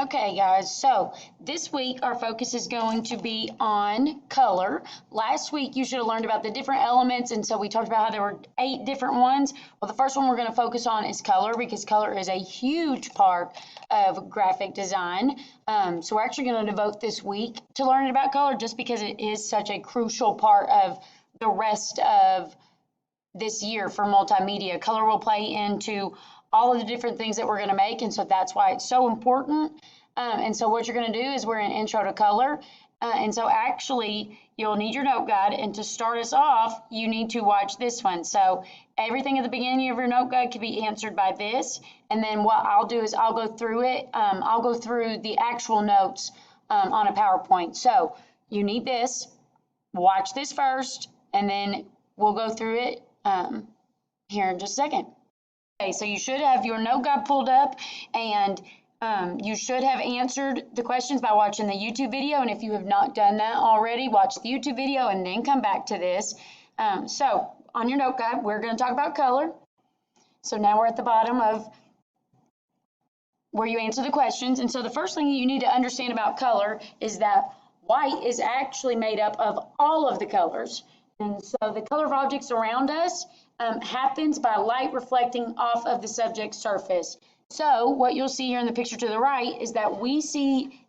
Okay, guys, so this week our focus is going to be on color. Last week you should have learned about the different elements, and so we talked about how there were 8 different ones. Well, the first one we're going to focus on is color because color is a huge part of graphic design. So we're actually going to devote this week to learning about color just because it is such a crucial part of the rest of this year for multimedia. Color will play into all of the different things that we're going to make, and so that's why it's so important. And so what you're going to do is we're in intro to color, and so actually you'll need your note guide, and to start us off you need to watch this one. So everything at the beginning of your note guide can be answered by this, and then what I'll do is I'll go through it. I'll go through the actual notes on a PowerPoint. So you need this, watch this first, and then we'll go through it here in just a second. Okay, so you should have your note guide pulled up, and you should have answered the questions by watching the YouTube video. And if you have not done that already, watch the YouTube video and then come back to this. So on your note guide, we're going to talk about color. So now we're at the bottom of where you answer the questions. And so the first thing you need to understand about color is that white is actually made up of all of the colors. And so the color of objects around us happens by light reflecting off of the subject surface. So what you'll see here in the picture to the right is that we see,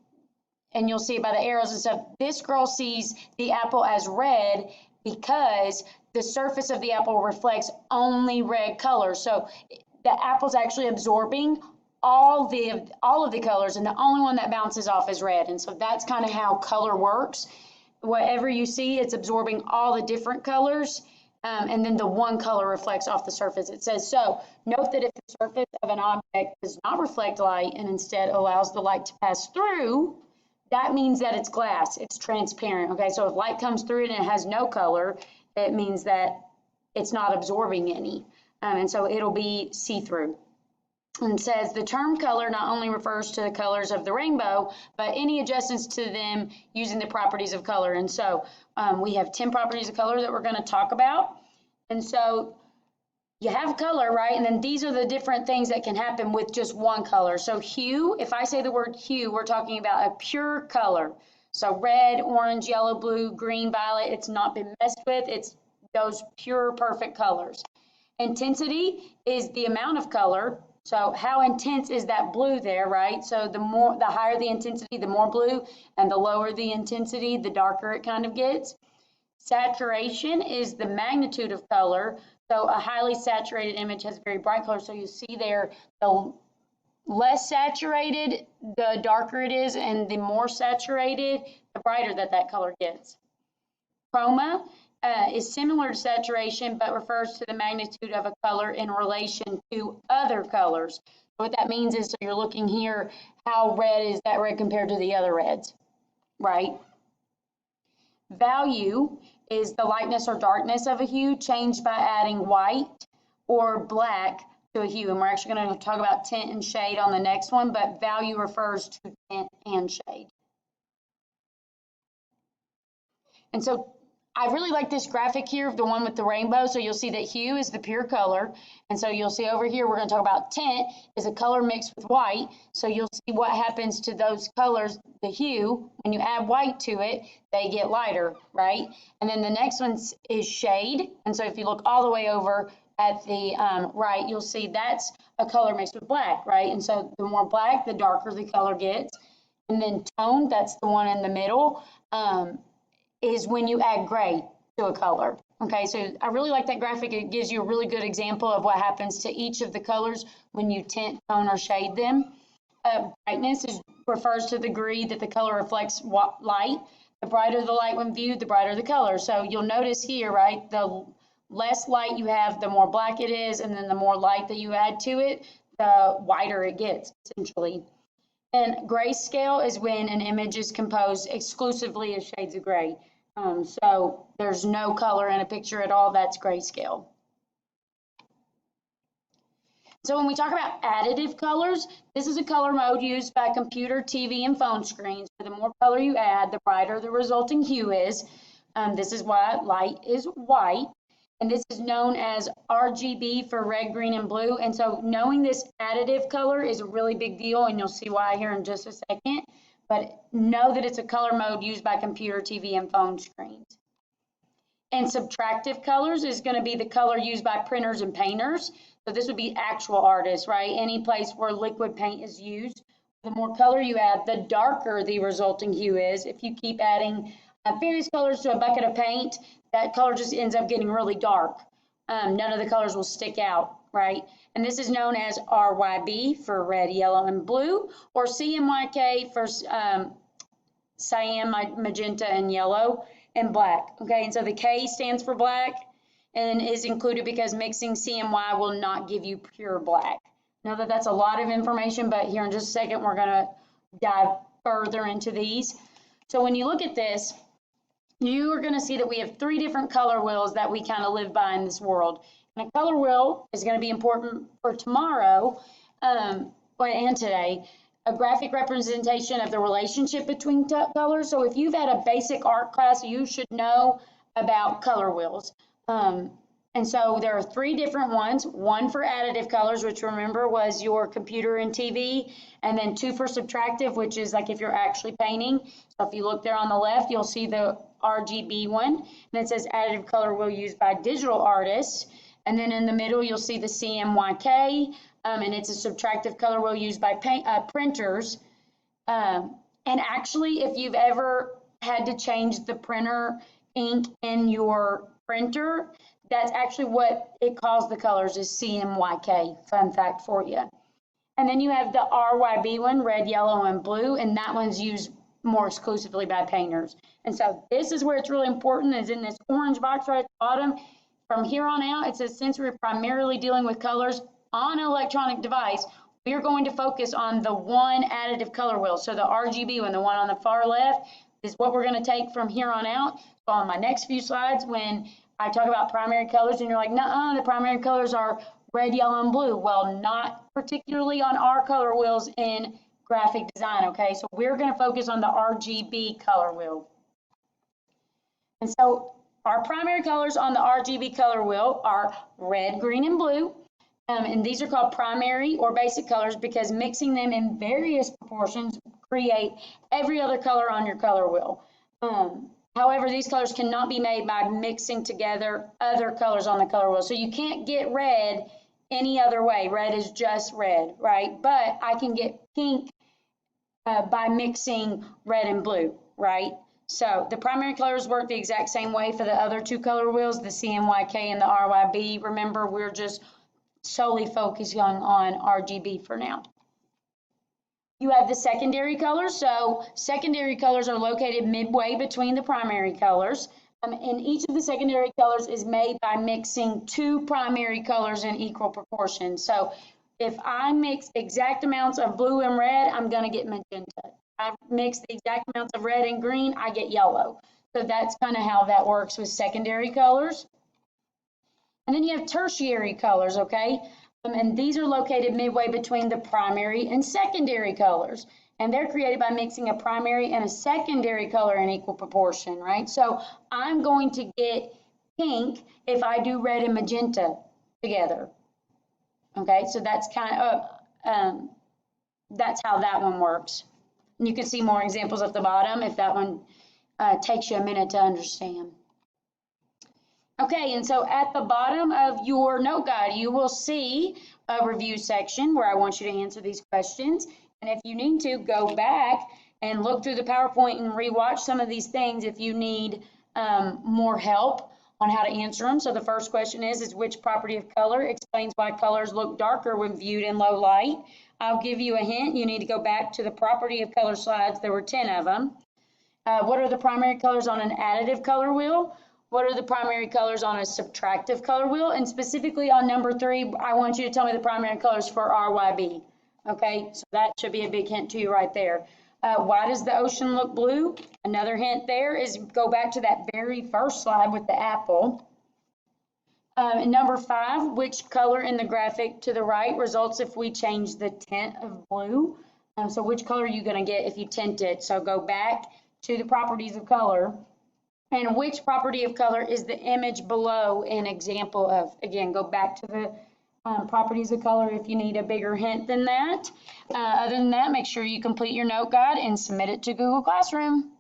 and you'll see it by the arrows and stuff, this girl sees the apple as red because the surface of the apple reflects only red color. So the apple's actually absorbing all of the colors, and the only one that bounces off is red. And so that's kind of how color works. Whatever you see, it's absorbing all the different colors, and then the one color reflects off the surface. It says, so note that if the surface of an object does not reflect light and instead allows the light to pass through, that means that it's glass, it's transparent. Okay, so if light comes through it and it has no color, it means that it's not absorbing any, and so it'll be see-through. And says the term color not only refers to the colors of the rainbow, but any adjustments to them using the properties of color. And so we have 10 properties of color that we're going to talk about. And so you have color, right? And then these are the different things that can happen with just one color. So hue, if I say the word hue, we're talking about a pure color. So red, orange, yellow, blue, green, violet, it's not been messed with. It's those pure, perfect colors. Intensity is the amount of color. So how intense is that blue there, right? So the higher the intensity, the more blue, and the lower the intensity, the darker it kind of gets. Saturation is the magnitude of color. So a highly saturated image has very bright color. So you see there, the less saturated, the darker it is, and the more saturated, the brighter that color gets. Chroma is similar to saturation, but refers to the magnitude of a color in relation to other colors. So what that means is, so you're looking here, how red is that red compared to the other reds, right? Value is the lightness or darkness of a hue changed by adding white or black to a hue. And we're actually going to talk about tint and shade on the next one, but value refers to tint and shade. And so I really like this graphic here, the one with the rainbow. So you'll see that hue is the pure color. And so you'll see over here, we're going to talk about tint is a color mixed with white. So you'll see what happens to those colors, the hue, when you add white to it, they get lighter, right? And then the next one is shade. And so if you look all the way over at the right, you'll see that's a color mixed with black, right? And so the more black, the darker the color gets. And then tone, that's the one in the middle. Is when you add gray to a color. Okay, so I really like that graphic. It gives you a really good example of what happens to each of the colors when you tint, tone, or shade them. Brightness refers to the degree that the color reflects light. The brighter the light when viewed, the brighter the color. So you'll notice here, right, the less light you have, the more black it is, and then the more light that you add to it, the whiter it gets, essentially. And grayscale is when an image is composed exclusively of shades of gray. So there's no color in a picture at all, that's grayscale. So when we talk about additive colors, this is a color mode used by computer, TV, and phone screens. The more color you add, the brighter the resulting hue is. This is why light is white. and this is known as RGB for red, green, and blue. And so knowing this additive color is a really big deal, and you'll see why here in just a second. But know that it's a color mode used by computer, TV, and phone screens. And subtractive colors is going to be the color used by printers and painters. So this would be actual artists, right? Any place where liquid paint is used. The more color you add, the darker the resulting hue is. If you keep adding various colors to a bucket of paint, that color just ends up getting really dark. None of the colors will stick out, right? And this is known as RYB for red, yellow, and blue, or CMYK for cyan, magenta, and yellow, and black. Okay, and so the K stands for black and is included because mixing CMY will not give you pure black. Now that's a lot of information, but here in just a second, we're gonna dive further into these. So when you look at this, you are gonna see that we have 3 different color wheels that we kind of live by in this world. And a color wheel is gonna be important for tomorrow, and today. A graphic representation of the relationship between colors. So if you've had a basic art class, you should know about color wheels. And so there are 3 different ones, one for additive colors, which remember was your computer and TV, and then 2 for subtractive, which is like if you're actually painting. So if you look there on the left, you'll see the RGB one, and it says additive color wheel used by digital artists. And then in the middle, you'll see the CMYK, and it's a subtractive color wheel used by printers. And actually, if you've ever had to change the printer ink in your printer, that's actually what it calls the colors, is CMYK. Fun fact for you. And then you have the RYB one, red, yellow, and blue, and that one's used more exclusively by painters. And so this is where it's really important, is in this orange box right at the bottom. From here on out, it says since we're primarily dealing with colors on an electronic device, we are going to focus on the one additive color wheel. So the RGB one, the one on the far left, is what we're going to take from here on out. So on my next few slides, when I talk about primary colors and you're like, nuh-uh, the primary colors are red, yellow, and blue. Well, not particularly on our color wheels in graphic design, okay? So we're going to focus on the RGB color wheel. And so our primary colors on the RGB color wheel are red, green, and blue. And these are called primary or basic colors because mixing them in various proportions create every other color on your color wheel. However, these colors cannot be made by mixing together other colors on the color wheel. So you can't get red any other way. Red is just red, right? But I can get pink by mixing red and blue, right? So the primary colors work the exact same way for the other 2 color wheels, the CMYK and the RYB. Remember, we're just solely focusing on RGB for now. You have the secondary colors. So secondary colors are located midway between the primary colors. And each of the secondary colors is made by mixing 2 primary colors in equal proportions. So if I mix exact amounts of blue and red, I'm going to get magenta. I mix the exact amounts of red and green, I get yellow. So that's kind of how that works with secondary colors. And then you have tertiary colors, okay? And these are located midway between the primary and secondary colors. And they're created by mixing a primary and a secondary color in equal proportion, right? So I'm going to get pink if I do red and magenta together. Okay, so that's kind of, that's how that one works. And you can see more examples at the bottom if that one takes you a minute to understand. Okay, and so at the bottom of your note guide, you will see a review section where I want you to answer these questions. And if you need to, go back and look through the PowerPoint and rewatch some of these things if you need more help on how to answer them. So the first question is which property of color explains why colors look darker when viewed in low light? I'll give you a hint. You need to go back to the property of color slides. There were 10 of them. What are the primary colors on an additive color wheel? What are the primary colors on a subtractive color wheel? And specifically on number 3, I want you to tell me the primary colors for RYB. Okay, so that should be a big hint to you right there. Why does the ocean look blue? Another hint there is go back to that very first slide with the apple. And number 5, which color in the graphic to the right results if we change the tint of blue? So which color are you going to get if you tint it? So go back to the properties of color And which property of color is the image below an example of? Again, go back to the properties of color if you need a bigger hint than that. Other than that, make sure you complete your note guide and submit it to Google Classroom.